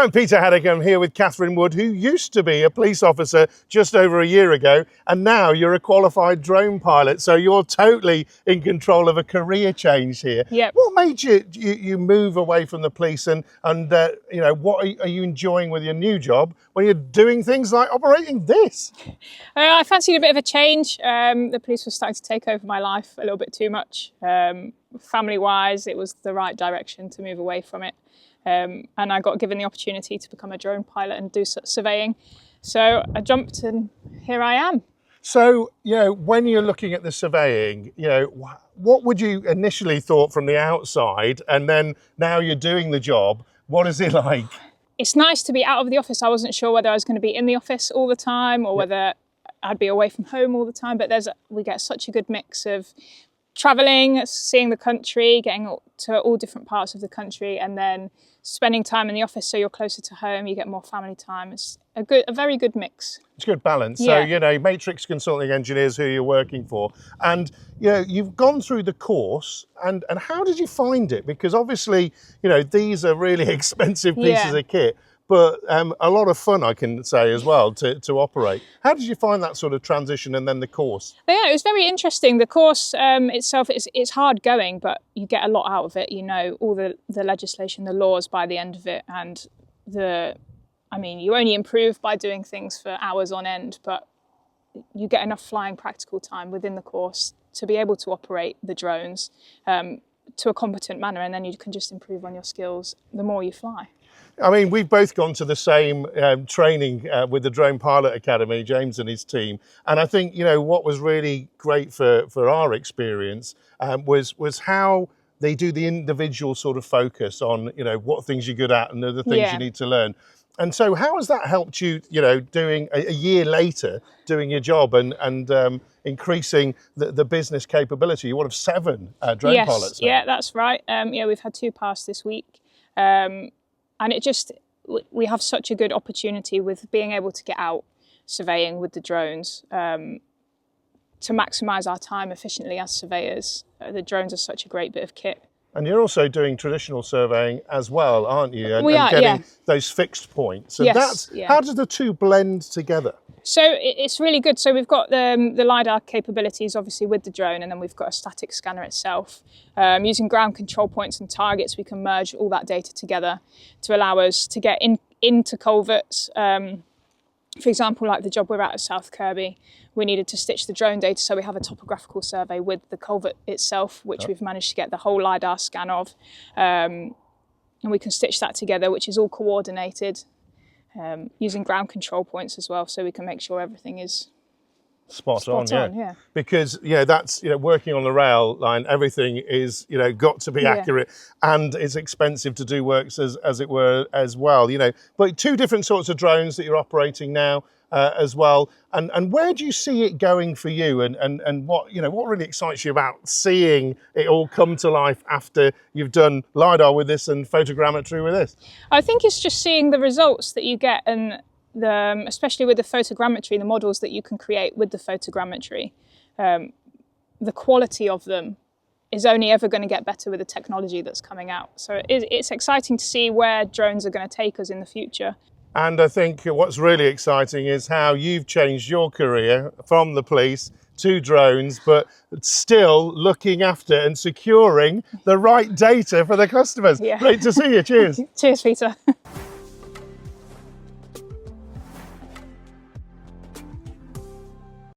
I'm Peter Haddock. I'm here with Kathryn Wood, who used to be a police officer just over a year ago, and now you're a qualified drone pilot. So you're totally in control of a career change here. Yep. What made you move away from the police, and you know, what are you enjoying with your new job when you're doing things like operating this? I fancied a bit of a change. The police were starting to take over my life a little bit too much. Family-wise, it was the right direction to move away from it. And I got given the opportunity to become a drone pilot and do surveying. So I jumped and here I am. So, you know, when you're looking at the surveying, you know, what would you initially thought from the outside, and then now you're doing the job, what is it like? It's nice to be out of the office. I wasn't sure whether I was going to be in the office all the time or whether I'd be away from home all the time, but we get such a good mix of travelling, seeing the country, getting to all different parts of the country, and then spending time in the office so you're closer to home, you get more family time. It's a very good mix. It's a good balance. Yeah. So, you know, Matrix Consulting Engineers, who you're working for, and, you know, you've gone through the course, and how did you find it? Because obviously, you know, these are really expensive pieces of kit, but a lot of fun, I can say, as well, to operate. How did you find that sort of transition and then the course? Yeah, it was very interesting. The course itself, it's hard going, but you get a lot out of it. You know, all the legislation, the laws by the end of it, and you only improve by doing things for hours on end, but you get enough flying practical time within the course to be able to operate the drones to a competent manner, and then you can just improve on your skills the more you fly. I mean, we've both gone to the same training with the Drone Pilot Academy, James and his team. And I think, you know, what was really great for our experience was how they do the individual sort of focus on, you know, what things you're good at and the things you need to learn. And so how has that helped you, you know, doing a year later, doing your job and increasing the business capability? You're one of 7 drone pilots now. Yeah, that's right. We've had 2 pass this week. And we have such a good opportunity with being able to get out surveying with the drones to maximise our time efficiently as surveyors. The drones are such a great bit of kit. And you're also doing traditional surveying as well, aren't you? And we are, getting those fixed points. And how does the two blend together? So it's really good. So we've got the LiDAR capabilities, obviously, with the drone, and then we've got a static scanner itself. Using ground control points and targets, we can merge all that data together to allow us to get into culverts. For example, like the job we're at South Kirby, we needed to stitch the drone data, so we have a topographical survey with the culvert itself, which we've managed to get the whole LiDAR scan of. And we can stitch that together, which is all coordinated. Using ground control points as well, so we can make sure everything is spot on. Yeah. Because that's working on the rail line, everything is got to be accurate, and it's expensive to do works as it were as well. But 2 different sorts of drones that you're operating now as well. And where do you see it going for you? And what really excites you about seeing it all come to life after you've done LiDAR with this and photogrammetry with this? I think it's just seeing the results that you get, and especially with the photogrammetry, the models that you can create with the photogrammetry. The quality of them is only ever going to get better with the technology that's coming out. So it's exciting to see where drones are going to take us in the future. And I think what's really exciting is how you've changed your career from the police to drones, but still looking after and securing the right data for the customers. Yeah. Great to see you. Cheers. Cheers, Peter.